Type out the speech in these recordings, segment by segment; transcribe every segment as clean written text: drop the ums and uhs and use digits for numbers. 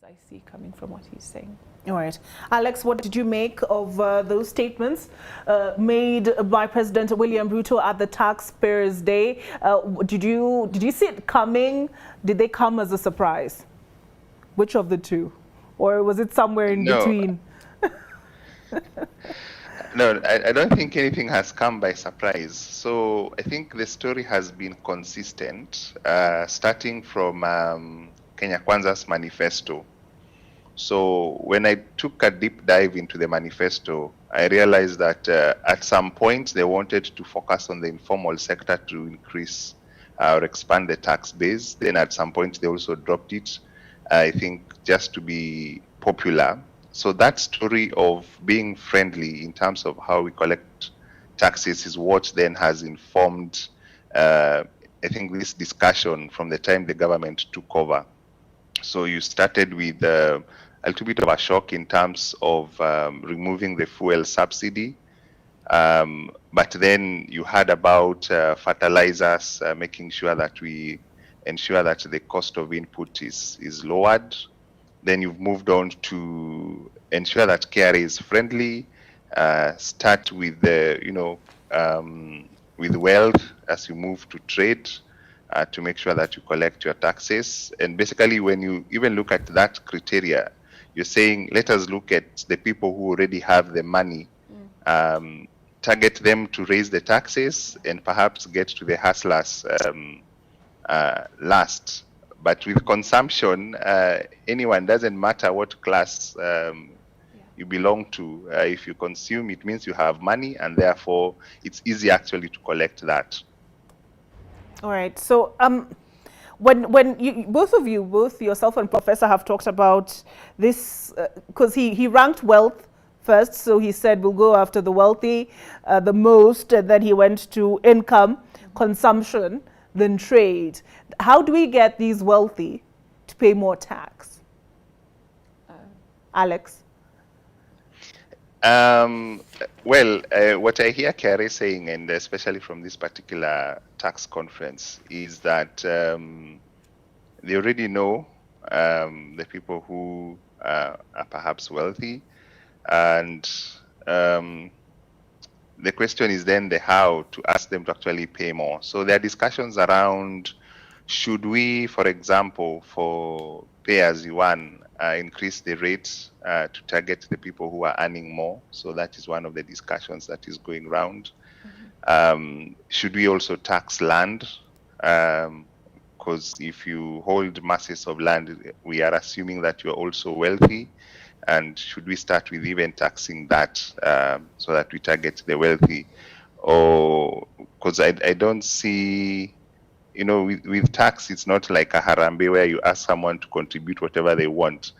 I see coming from what he's saying. All right. Alex, what did you make of those statements made by President William Ruto at the Taxpayers' Day? Did you see it coming? Did they come as a surprise? Which of the two? Or was it somewhere in between? No, I don't think anything has come by surprise. So I think the story has been consistent, starting from Kenya Kwanza's manifesto. So when I took a deep dive into the manifesto, I realized that at some point they wanted to focus on the informal sector to increase or expand the tax base. Then at some point they also dropped it, I think just to be popular. So that story of being friendly in terms of how we collect taxes is what then has informed, I think, this discussion from the time the government took over. So you started with a little bit of a shock in terms of removing the fuel subsidy. But then you heard about fertilizers, making sure that we ensure that the cost of input is lowered. Then you've moved on to ensure that KRA is friendly. Start with the, with wealth as you move to trade. To make sure that you collect your taxes. And basically, when you even look at that criteria, you're saying, let us look at the people who already have the money, target them to raise the taxes, and perhaps get to the hustlers last. But with consumption, anyone, doesn't matter what class you belong to. If you consume, it means you have money, and therefore it's easy actually to collect that. All right. So when you, both yourself and Professor have talked about this, because he ranked wealth first, so he said we'll go after the wealthy the most, and then he went to income, consumption, then trade. How do we get these wealthy to pay more tax? Alex? Well, what I hear KRA saying, and especially from this particular tax conference, is that they already know the people who are perhaps wealthy, and the question is then the how to ask them to actually pay more. So there are discussions around, should we, for example, for pay as you earn, increase the rates to target the people who are earning more. So that is one of the discussions that is going around. Should we also tax land? Because if you hold masses of land, we are assuming that you're also wealthy. And should we start with even taxing that so that we target the wealthy? Or because I don't see, with tax, it's not like a harambe where you ask someone to contribute whatever they want.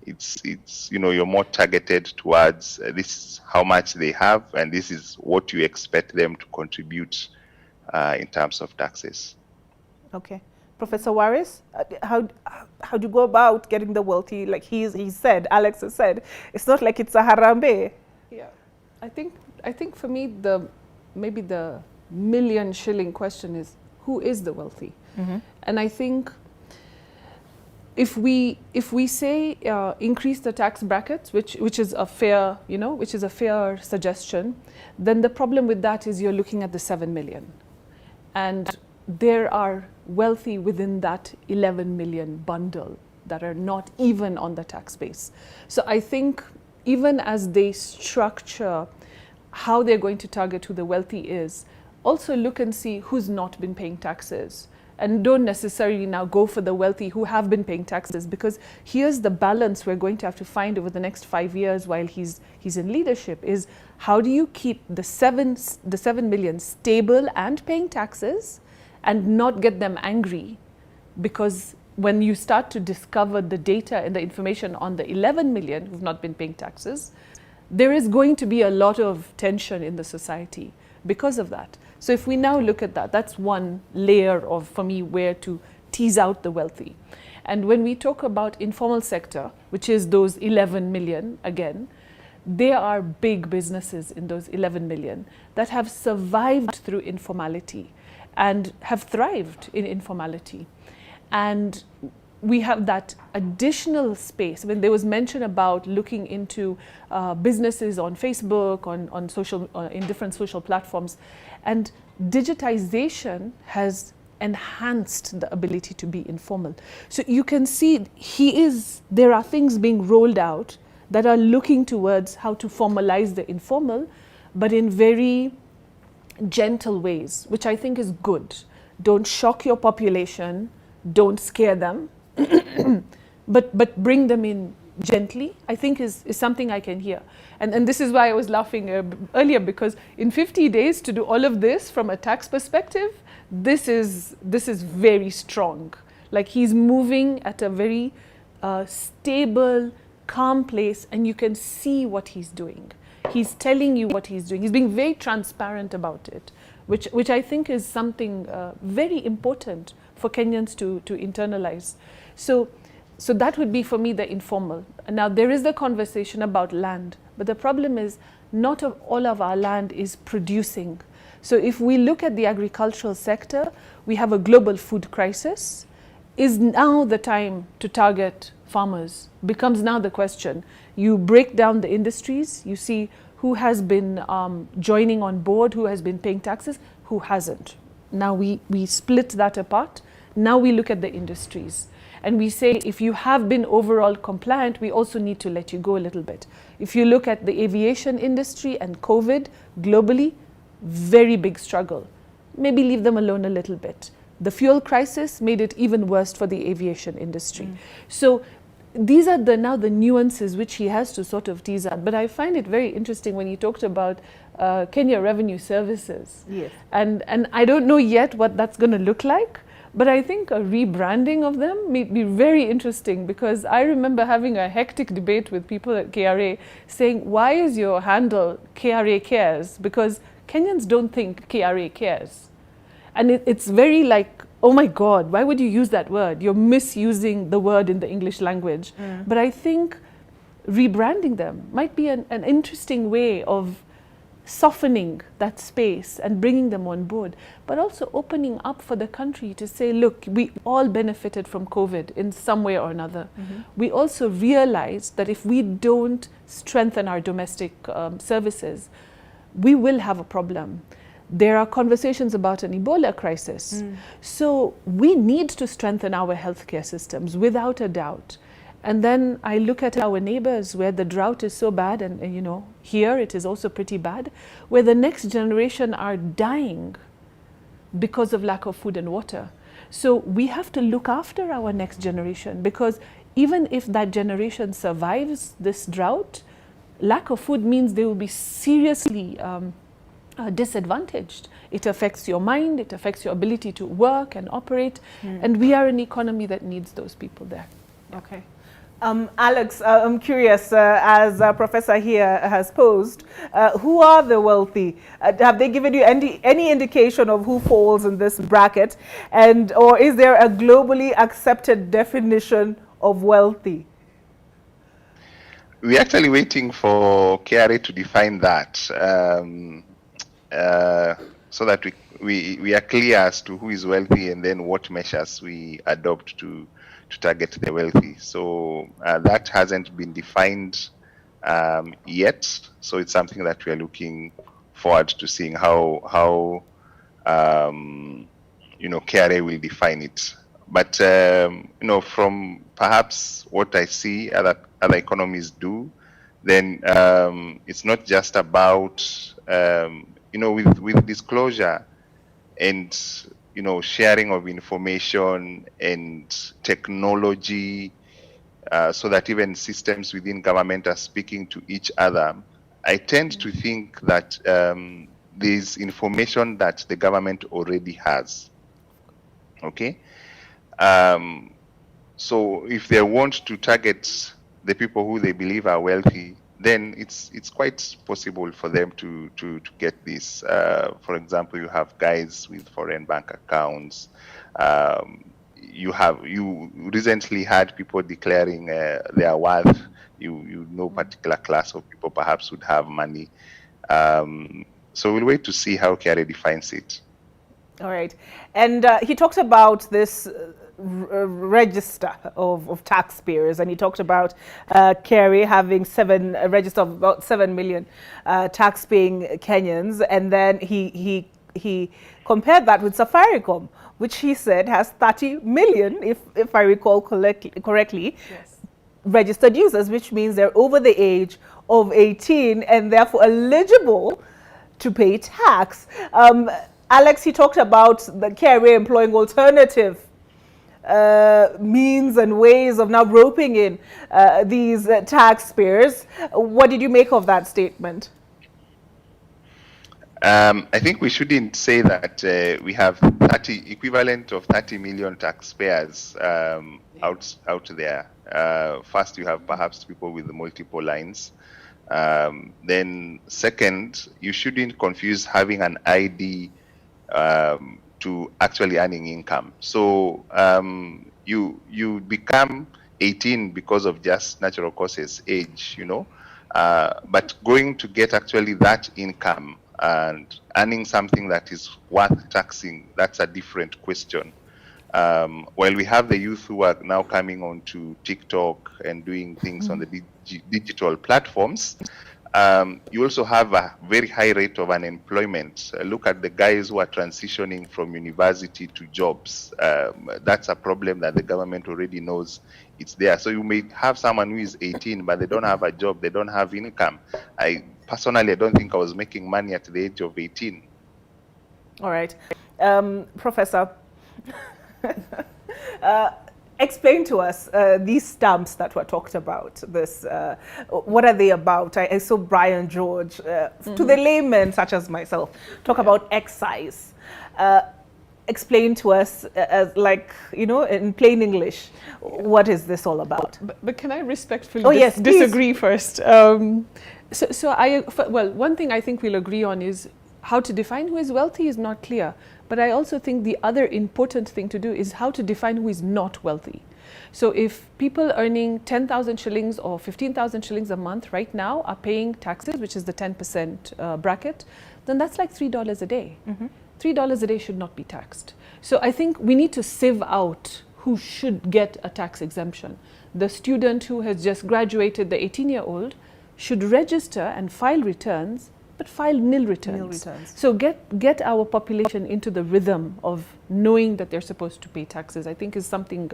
It's you're more targeted towards this is how much they have, and this is what you expect them to contribute in terms of taxes. Okay. Professor Waris, how do you go about getting the wealthy? Like he said, Alex has said, it's not like it's a harambe. Yeah, I think for me maybe the million shilling question is, who is the wealthy? Mm-hmm. And I think if we say increase the tax brackets, which is a fair suggestion, then the problem with that is you're looking at the 7 million, and there are wealthy within that 11 million bundle that are not even on the tax base. So I think even as they structure how they're going to target who the wealthy is, also look and see who's not been paying taxes, and don't necessarily now go for the wealthy who have been paying taxes, because here's the balance we're going to have to find over the next 5 years while he's in leadership, is how do you keep the 7 million stable and paying taxes and not get them angry? Because when you start to discover the data and the information on the 11 million who've not been paying taxes, there is going to be a lot of tension in the society because of that. So if we now look at that, that's one layer of, for me, where to tease out the wealthy. And when we talk about informal sector, which is those 11 million, again, there are big businesses in those 11 million that have survived through informality and have thrived in informality. And we have that additional space. When there was mention about looking into businesses on Facebook, on social, in different social platforms, and digitization has enhanced the ability to be informal. So you can see there are things being rolled out that are looking towards how to formalize the informal, but in very gentle ways, which I think is good. Don't shock your population, don't scare them, but bring them in gently, I think is something I can hear. And this is why I was laughing earlier, because in 50 days to do all of this from a tax perspective, this is very strong. Like, he's moving at a very stable, calm place, and you can see what he's doing. He's telling you what he's doing. He's being very transparent about it, which I think is something very important for Kenyans to internalize. So that would be for me the informal. Now there is the conversation about land, but the problem is not all of our land is producing. So if we look at the agricultural sector, we have a global food crisis. Is now the time to target farmers? Becomes now the question. You break down the industries, you see who has been joining on board, who has been paying taxes, who hasn't. Now we split that apart. Now we look at the industries. And we say, if you have been overall compliant, we also need to let you go a little bit. If you look at the aviation industry and COVID globally, very big struggle. Maybe leave them alone a little bit. The fuel crisis made it even worse for the aviation industry. So these are now the nuances which he has to sort of tease out. But I find it very interesting when he talked about Kenya Revenue Services. Yes. And I don't know yet what that's going to look like. But I think a rebranding of them may be very interesting, because I remember having a hectic debate with people at KRA saying, why is your handle KRA Cares? Because Kenyans don't think KRA cares. And it's very like, oh my God, why would you use that word? You're misusing the word in the English language. But I think rebranding them might be an interesting way of softening that space and bringing them on board, but also opening up for the country to say, look, we all benefited from COVID in some way or another. We also realized that if we don't strengthen our domestic services, we will have a problem. There are conversations about an Ebola crisis. So we need to strengthen our healthcare systems without a doubt. And then I look at our neighbors where the drought is so bad, and you know, here it is also pretty bad, where the next generation are dying because of lack of food and water. So we have to look after our next generation, because even if that generation survives this drought, lack of food means they will be seriously disadvantaged. It affects your mind, it affects your ability to work and operate, and we are an economy that needs those people there. Okay. Alex, I'm curious, as a professor here has posed, who are the wealthy? Have they given you any indication of who falls in this bracket? Or is there a globally accepted definition of wealthy? We're actually waiting for KRA to define that, so that we are clear as to who is wealthy and then what measures we adopt to target the wealthy. So that hasn't been defined yet. So it's something that we are looking forward to seeing how you know, KRA will define it. But you know, from perhaps what I see other economies do, then it's not just about you know, with disclosure and you know, sharing of information and technology, so that even systems within government are speaking to each other. I tend to think that there's information that the government already has. Okay, so if they want to target the people who they believe are wealthy, then it's quite possible for them to get this. For example, you have guys with foreign bank accounts. You recently had people declaring their worth. You know, particular class of people perhaps would have money. So we'll wait to see how KRA defines it. All right. And he talks about this register of taxpayers, and he talked about Kerry having a register of about 7 million tax-paying Kenyans, and then he compared that with Safaricom, which he said has 30 million, if I recall correctly, Yes. registered users, which means they're over the age of 18 and therefore eligible to pay tax. Alex, he talked about the KRA employing alternative means and ways of now roping in these taxpayers. What did you make of that statement? I think we shouldn't say that we have equivalent of 30 million taxpayers out there. First, you have perhaps people with multiple lines. Then second, you shouldn't confuse having an ID to actually earning income. So you become 18 because of just natural causes, age, but going to get actually that income and earning something that is worth taxing, that's a different question. While we have the youth who are now coming onto TikTok and doing things on the digital platforms, you also have a very high rate of unemployment. Look at the guys who are transitioning from university to jobs. That's a problem that the government already knows it's there. So you may have someone who is 18, but they don't have a job, they don't have income. Personally, I don't think I was making money at the age of 18. All right. Professor, explain to us these stamps that were talked about. What are they about? I saw Brian George, to the layman such as myself, talk about excise. Explain to us, in plain English, what is this all about? But can I respectfully disagree first? One thing I think we'll agree on is how to define who is wealthy is not clear. But I also think the other important thing to do is how to define who is not wealthy. So if people earning 10,000 shillings or 15,000 shillings a month right now are paying taxes, which is the 10% bracket, then that's like $3 a day. $3 a day should not be taxed. So I think we need to sieve out who should get a tax exemption. The student who has just graduated, the 18-year-old, should register and file returns, but file nil returns. So get our population into the rhythm of knowing that they're supposed to pay taxes, I think is something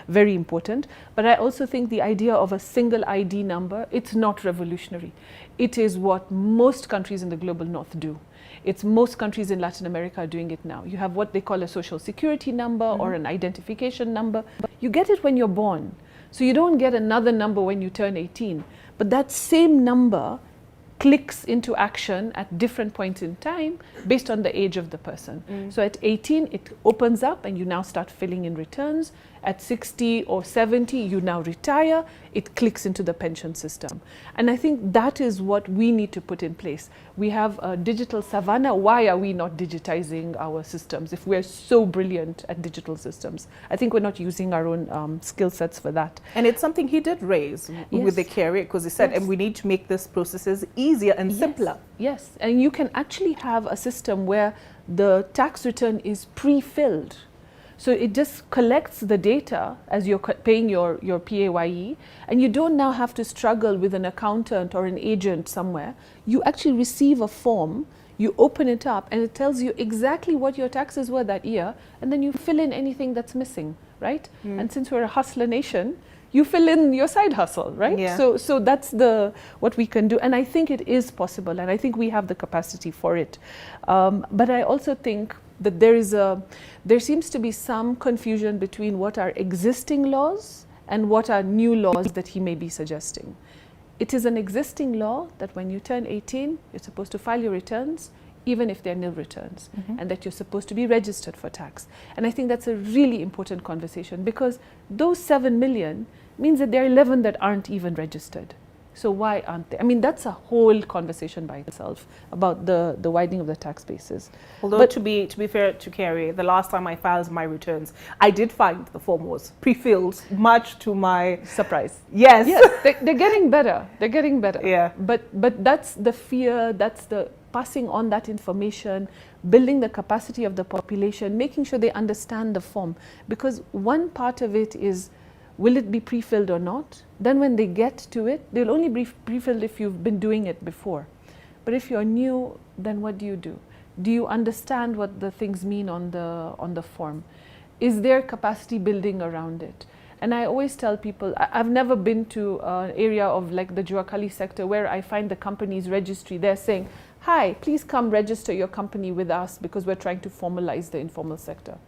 very important. But I also think the idea of a single ID number, it's not revolutionary. It is what most countries in the global north do. It's most countries in Latin America are doing it now. You have what they call a social security number or an identification number. You get it when you're born. So you don't get another number when you turn 18. But that same number clicks into action at different points in time based on the age of the person. So at 18, it opens up and you now start filling in returns. At 60 or 70, you now retire. It clicks into the pension system. And I think that is what we need to put in place. We have a digital savannah. Why are we not digitizing our systems if we're so brilliant at digital systems? I think we're not using our own skill sets for that. And it's something he did raise with the carrier, because he said, and we need to make these processes easier and simpler. Yes, and you can actually have a system where the tax return is pre-filled. So it just collects the data as you're paying your PAYE, and you don't now have to struggle with an accountant or an agent somewhere. You actually receive a form, you open it up, and it tells you exactly what your taxes were that year, and then you fill in anything that's missing, right? And since we're a hustler nation, you fill in your side hustle, right? Yeah. So that's what we can do, and I think it is possible, and I think we have the capacity for it. But I also think that there seems to be some confusion between what are existing laws and what are new laws that he may be suggesting. It is an existing law that when you turn 18, you're supposed to file your returns, even if they're nil returns, and that you're supposed to be registered for tax. And I think that's a really important conversation, because those 7 million means that there are 11 that aren't even registered. So why aren't they? I mean, that's a whole conversation by itself about the widening of the tax bases. Although, to be fair to Kerry, the last time I filed my returns, I did find the form was pre-filled, much to my surprise. Yes. Yes, they're getting better. They're getting better. Yeah. But that's the fear. That's the passing on that information, building the capacity of the population, making sure they understand the form. Because one part of it is, will it be pre-filled or not? Then when they get to it, they'll only be pre-filled if you've been doing it before. But if you're new, then what do? Do you understand what the things mean on the form? Is there capacity building around it? And I always tell people, I've never been to an area of like the Juakali sector where I find the company's registry. They're saying, hi, please come register your company with us because we're trying to formalize the informal sector.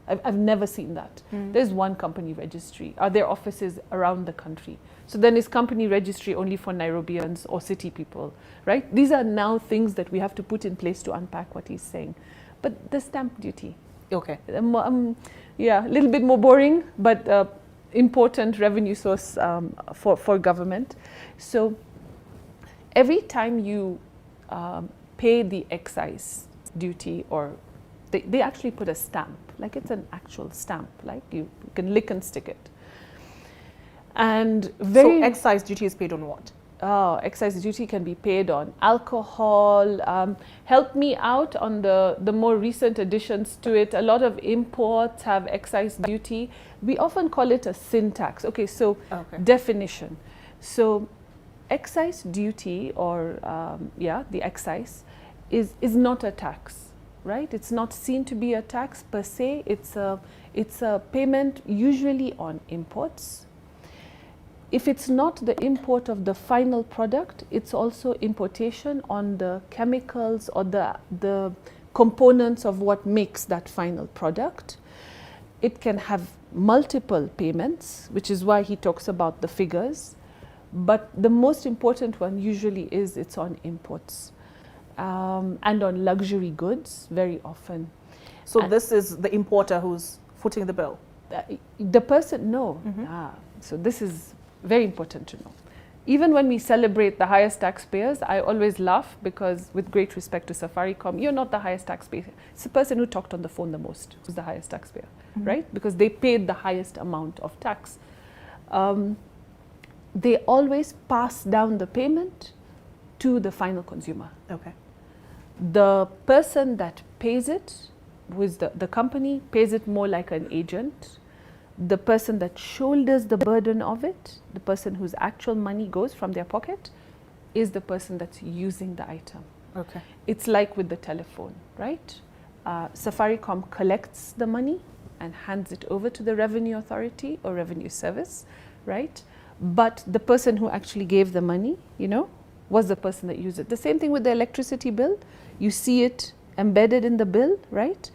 I've never seen that. There's one company registry. Are there offices around the country? So then is company registry only for Nairobians or city people, right? These are now things that we have to put in place to unpack what he's saying. But the stamp duty. Okay. Yeah, a little bit more boring, but important revenue source for government. So every time you pay the excise duty, or they actually put a stamp, like it's an actual stamp, like you can lick and stick it. And so excise duty is paid on what? Excise duty can be paid on alcohol. Help me out on the more recent additions to it. A lot of imports have excise duty. We often call it a sin tax. Okay, so definition. So excise duty, or the excise, is not a tax, right? It's not seen to be a tax per se. It's a payment usually on imports. If it's not the import of the final product, it's also importation on the chemicals or the components of what makes that final product. It can have multiple payments, which is why he talks about the figures. But the most important one usually is it's on imports and on luxury goods very often. So this is the importer who's footing the bill? The person, no. So this is very important to know. Even when we celebrate the highest taxpayers, I always laugh because, with great respect to Safaricom, you're not the highest taxpayer. It's the person who talked on the phone the most who's the highest taxpayer, right? Because they paid the highest amount of tax. They always pass down the payment to the final consumer. Okay. The person that pays it, who is the company, pays it more like an agent. The person that shoulders the burden of it, the person whose actual money goes from their pocket, is the person that's using the item. Okay. It's like with the telephone, right? Safaricom collects the money and hands it over to the revenue authority or revenue service, right? But the person who actually gave the money, was the person that used it. The same thing with the electricity bill. You see it embedded in the bill, right?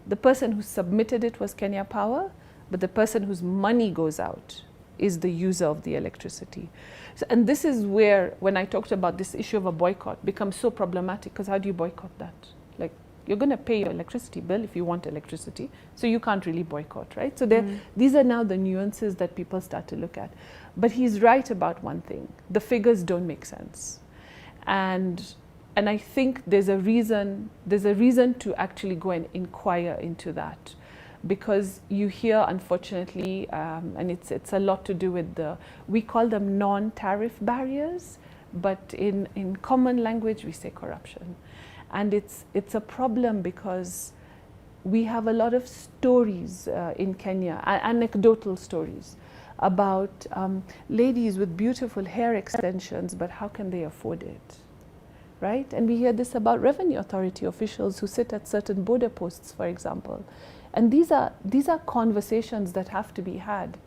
The person who submitted it was Kenya Power, but the person whose money goes out is the user of the electricity. So, and this is where, when I talked about this issue of a boycott, becomes so problematic, because how do you boycott that? Like, you're going to pay your electricity bill if you want electricity, so you can't really boycott, right? So these are now the nuances that people start to look at. But he's right about one thing: the figures don't make sense, and I think there's a reason to actually go and inquire into that. Because you hear, unfortunately, and it's a lot to do with we call them non-tariff barriers, but in common language we say corruption. And it's a problem because we have a lot of stories in Kenya, anecdotal stories, about ladies with beautiful hair extensions, but how can they afford it, right? And we hear this about revenue authority officials who sit at certain border posts, for example. And these are conversations that have to be had.